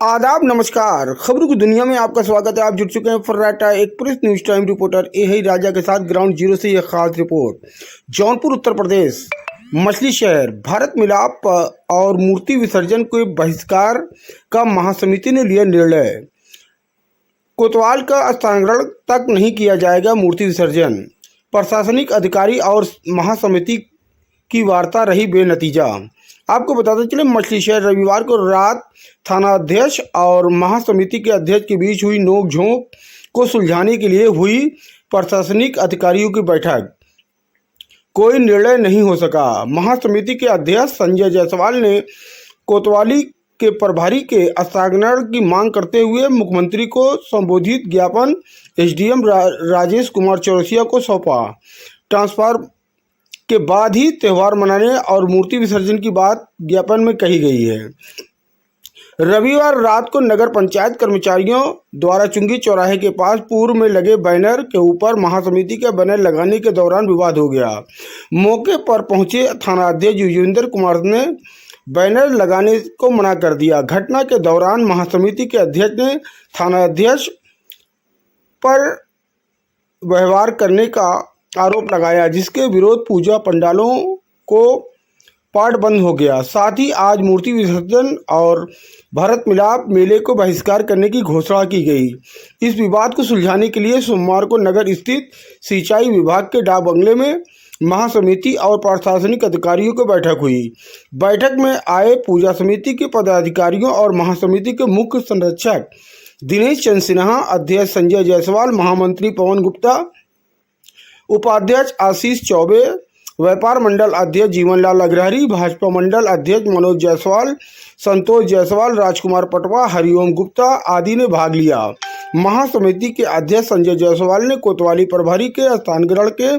आदाब नमस्कार। खबरों की दुनिया में आपका स्वागत है। आप जुड़ चुके हैं फर्राटा एक्सप्रेस न्यूज टाइम रिपोर्टर ए राजा के साथ ग्राउंड जीरो से यह खास रिपोर्ट। जौनपुर उत्तर प्रदेश मछली शहर भारत मिलाप और मूर्ति विसर्जन के बहिष्कार का महासमिति ने लिया निर्णय। कोतवाल का स्थानांतरण तक नहीं किया जाएगा मूर्ति विसर्जन। प्रशासनिक अधिकारी और महासमिति की वार्ता रही बेनतीजा। आपको बताते चले मछली शहर रविवार को रात थानाध्यक्ष और महासमिति के अध्यक्ष के बीच हुई नोकझोंक को सुलझाने के लिए हुई प्रशासनिक अधिकारियों की बैठक। कोई निर्णय नहीं हो सका। महासमिति के अध्यक्ष संजय जायसवाल ने कोतवाली के प्रभारी के स्थानांतरण की मांग करते हुए मुख्यमंत्री को संबोधित ज्ञापन एसडीएम राजेश कुमार चौरसिया को सौंपा। ट्रांसफर के बाद ही त्यौहार मनाने और मूर्ति विसर्जन की बात ज्ञापन में कही गई है। रविवार रात को नगर पंचायत कर्मचारियों द्वारा चुंगी चौराहे के पास पूर्व में लगे बैनर के ऊपर महासमिति के बैनर लगाने के दौरान विवाद हो गया। मौके पर पहुंचे थानाध्यक्ष युजवेंद्र कुमार ने बैनर लगाने को मना कर दिया। घटना के दौरान महासमिति के अध्यक्ष ने थानाध्यक्ष पर व्यवहार करने का आरोप लगाया, जिसके विरोध पूजा पंडालों को पाठ बंद हो गया। साथ ही आज मूर्ति विसर्जन और भारत मिलाप मेले को बहिष्कार करने की घोषणा की गई। इस विवाद को सुलझाने के लिए सोमवार को नगर स्थित सिंचाई विभाग के डाक बंगले में महासमिति और प्रशासनिक अधिकारियों की बैठक हुई। बैठक में आए पूजा समिति के पदाधिकारियों और महासमिति के मुख्य संरक्षक दिनेश चंद्र सिन्हा, अध्यक्ष संजय जायसवाल, महामंत्री पवन गुप्ता, उपाध्यक्ष आशीष चौबे, व्यापार मंडल अध्यक्ष जीवनलाल अग्रहरी, भाजपा मंडल अध्यक्ष मनोज जायसवाल, संतोष जायसवाल, राजकुमार पटवा, हरिओम गुप्ता आदि ने भाग लिया। महासमिति के अध्यक्ष संजय जायसवाल ने कोतवाली प्रभारी के स्थानांतरण के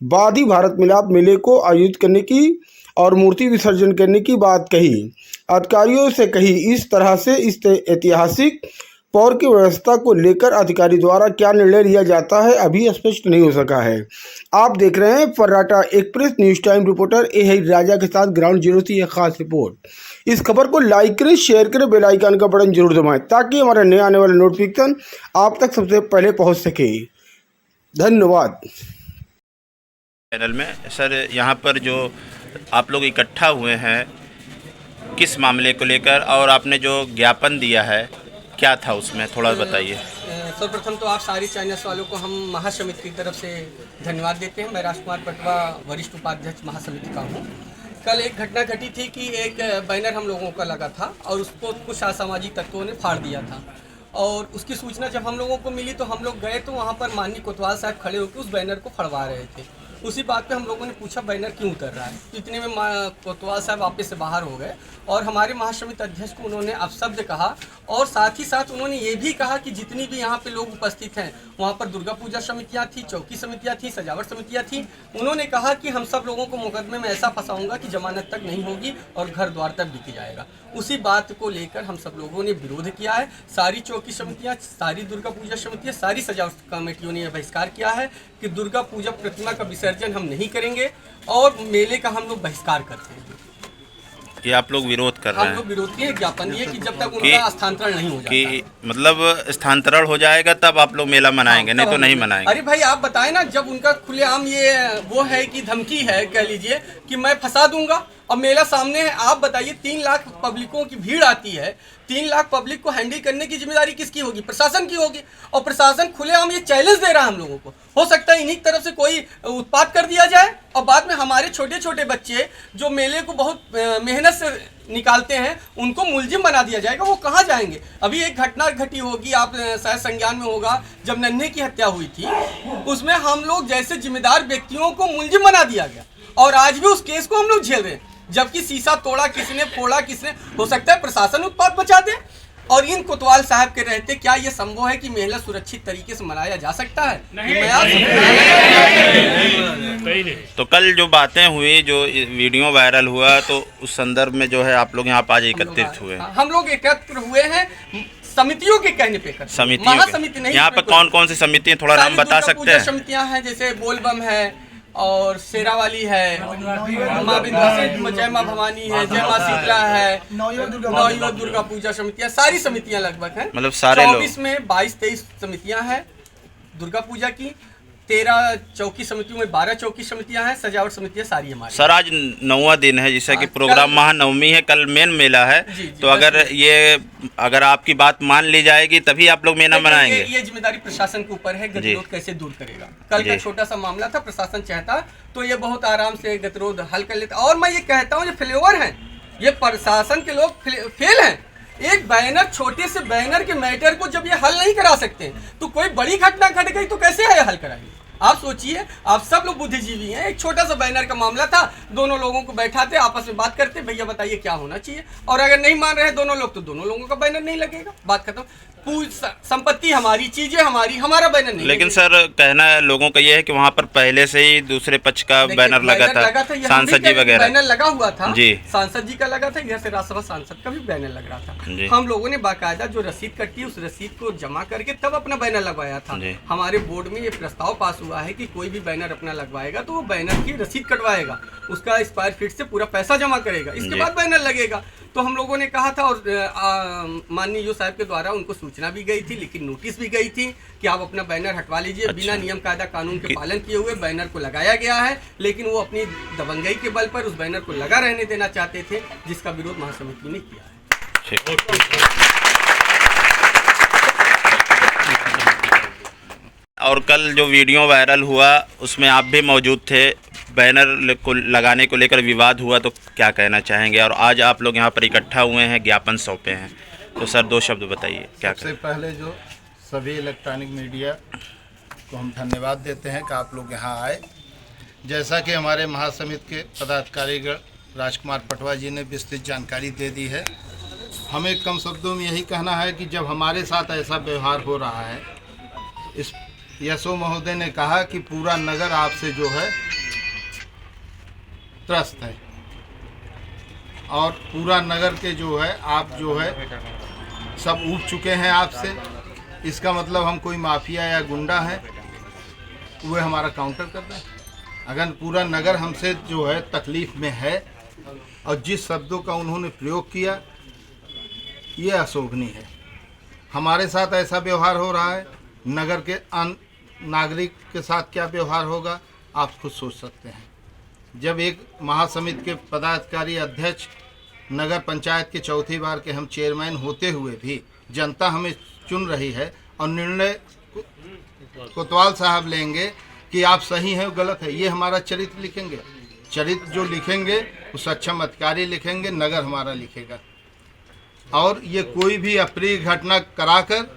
बाद ही भारत मिलाप मेले को आयोजित करने की और मूर्ति विसर्जन करने की बात कही। अधिकारियों से कही इस तरह से इस ऐतिहासिक पौर की व्यवस्था को लेकर अधिकारी द्वारा क्या निर्णय लिया जाता है अभी स्पष्ट नहीं हो सका है। आप देख रहे हैं फर्राटा एक्सप्रेस न्यूज टाइम रिपोर्टर ए राजा के साथ ग्राउंड जीरो से यह खास रिपोर्ट। इस खबर को लाइक करें, शेयर करें, बेल आइकन का बटन जरूर दबाएं ताकि हमारे नए आने वाले नोटिफिकेशन आप तक सबसे पहले पहुंच सके। धन्यवाद। चैनल में सर, यहाँ पर जो आप लोग इकट्ठा हुए हैं किस मामले को लेकर, और आपने जो ज्ञापन दिया है क्या था उसमें, थोड़ा बताइए। सर्वप्रथम तो आप सारी चैनल्स वालों को हम महासमिति की तरफ से धन्यवाद देते हैं। मैं राजकुमार पटवा वरिष्ठ उपाध्यक्ष महासमिति का हूँ। कल एक घटना घटी थी कि एक बैनर हम लोगों का लगा था और उसको कुछ असामाजिक तत्वों ने फाड़ दिया था, और उसकी सूचना जब हम लोगों को मिली तो हम लोग गए तो वहाँ पर माननीय कोतवाल साहब खड़े होकर उस बैनर को फड़वा रहे थे। उसी बात पे हम लोगों ने पूछा बैनर क्यों उतर रहा है, तो इतने में कोतवाल साहब वापस से बाहर हो गए और हमारे महासमिति अध्यक्ष को उन्होंने अपशब्द कहा, और साथ ही साथ उन्होंने ये भी कहा कि जितनी भी यहाँ पे लोग उपस्थित हैं वहाँ पर दुर्गा पूजा समितियाँ थी, चौकी समितियाँ थी, सजावट समितियाँ थी। उन्होंने कहा कि हम सब लोगों को मुकदमे में ऐसा फंसाऊंगा कि जमानत तक नहीं होगी और घर द्वार तक बिक जाएगा। उसी बात को लेकर हम सब लोगों ने विरोध किया है। सारी चौकी समितियाँ, सारी दुर्गा पूजा समितियाँ, सारी सजावट कमेटियों ने बहिष्कार किया है कि दुर्गा पूजा प्रतिमा का विसर्जन हम नहीं करेंगे और मेले का हम लोग बहिष्कार करते हैं। कि आप लोग विरोध कर रहे हैं? हम लोग विरोध किए, ज्ञापन दिए कि जब तक उनका स्थानांतरण नहीं हो जाता, कि मतलब स्थानांतरण हो जाएगा तब आप लोग मेला मनाएंगे, नहीं तो नहीं मनाएंगे। अरे भाई आप बताएं ना, जब उनका खुलेआम ये वो है कि धमकी है, कह लीजिए कि मैं फंसा दूंगा और मेला सामने है। आप बताइए 3 लाख पब्लिकों की भीड़ आती है, 3 लाख पब्लिक को हैंडल करने की जिम्मेदारी किसकी होगी? प्रशासन की होगी। और प्रशासन खुलेआम ये चैलेंज दे रहा है हम लोगों को। हो सकता है इन्हीं की तरफ से कोई उत्पात कर दिया जाए और बाद में हमारे छोटे छोटे बच्चे जो मेले को बहुत मेहनत से निकालते हैं उनको मुलजिम बना दिया जाएगा। वो कहाँ जाएंगे? अभी एक घटना घटी होगी, आप शायद संज्ञान में होगा, जब नन्हे की हत्या हुई थी उसमें हम लोग जैसे जिम्मेदार व्यक्तियों को मुलजिम बना दिया गया और आज भी उस केस को हम लोग झेल रहे हैं, जबकि शीशा तोड़ा किसने, फोड़ा किसने। हो सकता है प्रशासन उत्पात बचा दे। और इन कोतवाल साहब के रहते क्या ये संभव है कि मेला सुरक्षित तरीके से मनाया जा सकता है? नहीं। तो कल जो बातें हुई, जो वीडियो वायरल हुआ, तो उस संदर्भ में जो है आप लोग यहाँ पर आज एकत्रित हुए? हम लोग एकत्र हुए हैं समितियों के कहने पे कर, समितियों, महासमिति नहीं। यहाँ पर कौन कौन सी समिति है, थोड़ा नाम बता सकते हैं? समितियां हैं जैसे बोलबम है और शेरावाली है, माँ विंध्यवासिनी, जय माँ भवानी है, जय माँ शीतला है, नवयुवक दुर्गा पूजा समितियाँ, सारी समितियाँ लगभग हैं। मतलब सारे लोग 24 में 22-23 समितियाँ हैं दुर्गा पूजा की, 13 चौकी समितियों में 12 चौकी समितियां हैं, सजावट समितियां सारी हमारी। सर आज 9वां दिन है जैसा कि प्रोग्राम महानवमी है, कल मेन मेला है। जी, तो अगर आपकी बात मान ली जाएगी तभी आप लोग मेला मनाएंगे। ये जिम्मेदारी प्रशासन के ऊपर है, गतिरोध कैसे दूर करेगा। कल का छोटा सा मामला था, प्रशासन चाहता तो ये बहुत आराम से गतिरोध हल कर लेता। और मैं ये कहता हूँ ये फेल्योर है, ये प्रशासन के लोग फेल हैं। एक बैनर, छोटे से बैनर के मैटर को जब ये हल नहीं करा सकते तो कोई बड़ी घटना घट गई तो कैसे है हल कराएंगे। आप सोचिए, आप सब लोग बुद्धिजीवी हैं। एक छोटा सा बैनर का मामला था, दोनों लोगों को बैठाते, आपस में बात करते, भैया बताइए क्या होना चाहिए, और अगर नहीं मान रहे दोनों लोग तो दोनों लोगों का बैनर नहीं लगेगा, बात खत्म। पूरी संपत्ति हमारी, चीजें हमारी, हमारा बैनर नहीं। लेकिन सर कहना है लोगों का ये है कि वहाँ पर पहले से ही दूसरे पक्ष का बैनर लगा था, सांसद जी वगैरह बैनर लगा हुआ था जी, सांसद जी का लगा था, इधर से राज्यसभा सांसद का भी बैनर लग रहा था। हम लोगों ने बाकायदा जो रसीद कटी उस रसीद को जमा करके तब अपना बैनर लगवाया था। हमारे बोर्ड में ये प्रस्ताव पास हुआ है कि कोई भी बैनर अपना लगवाएगा तो वो बैनर की रसीद कटवाएगा, उसका स्क्वायर फीट से पूरा पैसा जमा करेगा, इसके बाद बैनर लगेगा। तो हम लोगों ने कहा था और माननीय ईओ साहब के द्वारा उनको सूचना भी गई थी, लेकिन नोटिस भी गई थी कि आप अपना बैनर हटवा लीजिए। बिना नियम कायदा कानून के पालन किए हुए बैनर को लगाया गया है, लेकिन वो अपनी दबंगई के बल पर उस बैनर को लगा रहने देना चाहते थे, जिसका विरोध महासमिति ने किया है। और कल जो वीडियो वायरल हुआ उसमें आप भी मौजूद थे, बैनर को लगाने को लेकर विवाद हुआ, तो क्या कहना चाहेंगे। और आज आप लोग यहाँ पर इकट्ठा हुए हैं, ज्ञापन सौंपे हैं, तो सर 2 शब्द बताइए क्या। सबसे पहले जो सभी इलेक्ट्रॉनिक मीडिया को हम धन्यवाद देते हैं कि आप लोग यहाँ आए। जैसा कि हमारे महासमिति के पदाधिकारीगण राजकुमार पटवा जी ने विस्तृत जानकारी दे दी है, हमें कम शब्दों में यही कहना है कि जब हमारे साथ ऐसा व्यवहार हो रहा है, इस यशो महोदय ने कहा कि पूरा नगर आपसे जो है त्रस्त है और पूरा नगर के जो है आप जो है सब उठ चुके हैं आपसे। इसका मतलब हम कोई माफिया या गुंडा हैं, वो हमारा काउंटर कर रहे हैं। अगर पूरा नगर हमसे जो है तकलीफ़ में है और जिस शब्दों का उन्होंने प्रयोग किया ये अशोभनीय है। हमारे साथ ऐसा व्यवहार हो रहा है, नगर के अन्य नागरिक के साथ क्या व्यवहार होगा आप खुद सोच सकते हैं। जब एक महासमिति के पदाधिकारी अध्यक्ष, नगर पंचायत के चौथी बार के हम चेयरमैन होते हुए भी जनता हमें चुन रही है और निर्णय कोतवाल साहब लेंगे कि आप सही हैं गलत है, ये हमारा चरित्र लिखेंगे। चरित्र जो लिखेंगे वो सक्षम अधिकारी लिखेंगे, नगर हमारा लिखेगा। और ये कोई भी अप्रिय घटना कराकर,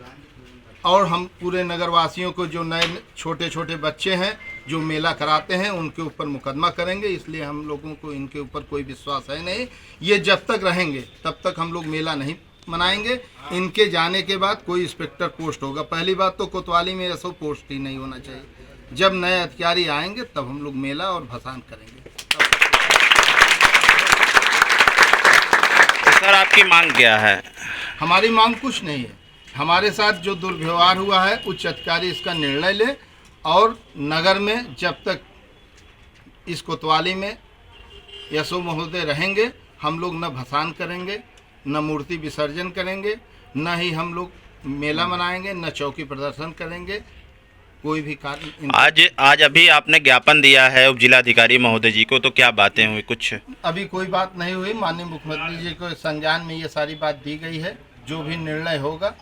और हम पूरे नगरवासियों को जो नए छोटे छोटे बच्चे हैं जो मेला कराते हैं उनके ऊपर मुकदमा करेंगे। इसलिए हम लोगों को इनके ऊपर कोई विश्वास है नहीं। ये जब तक रहेंगे तब तक हम लोग मेला नहीं मनाएंगे। इनके जाने के बाद कोई इंस्पेक्टर पोस्ट होगा। पहली बात तो कोतवाली में ऐसा पोस्ट ही नहीं होना चाहिए। जब नए अधिकारी आएंगे तब हम लोग मेला और भसान करेंगे। सर आपकी मांग क्या है। हमारी मांग कुछ नहीं है। हमारे साथ जो दुर्व्यवहार हुआ है उच्च अधिकारी इसका निर्णय ले और नगर में जब तक इस कोतवाली में यशो महोदय रहेंगे हम लोग न भसान करेंगे, न मूर्ति विसर्जन करेंगे, न ही हम लोग मेला मनाएंगे, न चौकी प्रदर्शन करेंगे, कोई भी कार्य। आज अभी आपने ज्ञापन दिया है उप जिलाधिकारी महोदय जी को, तो क्या बातें हुई। कुछ अभी कोई बात नहीं हुई। माननीय मुख्यमंत्री जी को संज्ञान में ये सारी बात दी गई है। जो भी निर्णय होगा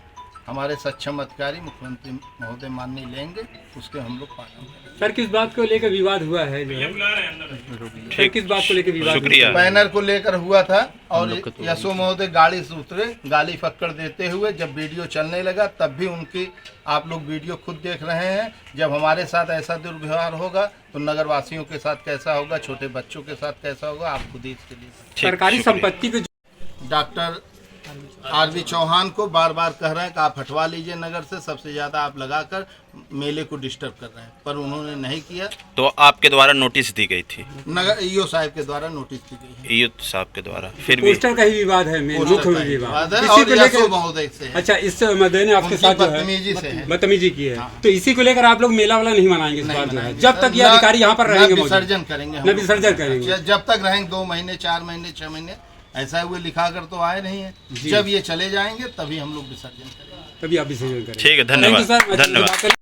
हमारे सक्षम अधिकारी मुख्यमंत्री महोदय माननीय लेंगे, उसके हम लोग पालन करेंगे। सर किस बात को लेकर विवाद हुआ है जो है? सर किस बात को लेकर विवाद? शुक्रिया। बैनर को लेकर हुआ था और यशो महोदय गाड़ी से उतरे, गाली फक्कड़ देते हुए जब वीडियो चलने लगा तब भी उनकी आप लोग वीडियो खुद देख रहे हैं। जब हमारे साथ ऐसा दुर्व्यवहार होगा तो नगरवासियों के साथ कैसा होगा, छोटे बच्चों के साथ कैसा होगा, आप खुद ही इसके लिए। सरकारी संपत्ति को डॉक्टर आरबी चौहान को बार बार कह रहे हैं कि आप हटवा लीजिए नगर से, सबसे ज़्यादा आप लगाकर मेले को डिस्टर्ब कर रहे हैं, पर उन्होंने नहीं किया। तो आपके द्वारा नोटिस दी गई थी, नगर ईओ साहब के द्वारा नोटिस दी गई है। ईओ साहब के द्वारा, फिर भी पोस्टर का ही विवाद है, मेन मुख्य विवाद है इसी और को यशो लेकर। महोदय से है। अच्छा, इससे मैंने आपके उनकी साथ जो है बदतमीजी से है। बदतमीजी की है, तो इसी को लेकर आप लोग मेला वाला नहीं मनाएंगे इस नहीं बार जो है, मनाएंगे। जब तक ये न- अधिकारी यहाँ पर न रहेंगे मौजूद। विसर्जन करेंगे हम न लोग। विसर्जन करेंगे। जब तक रहेंगे 2 महीने 4 महीने 6 महीने ऐसा हुए लिखा कर तो आए नहीं है। जब ये चले जाएंगे तभी हम लोग विसर्जन करेंगे। तभी आप विसर्जन करेंगे। ठीक है, Thank you, धन्यवाद sir। मैं धन्यवाद। बात कर-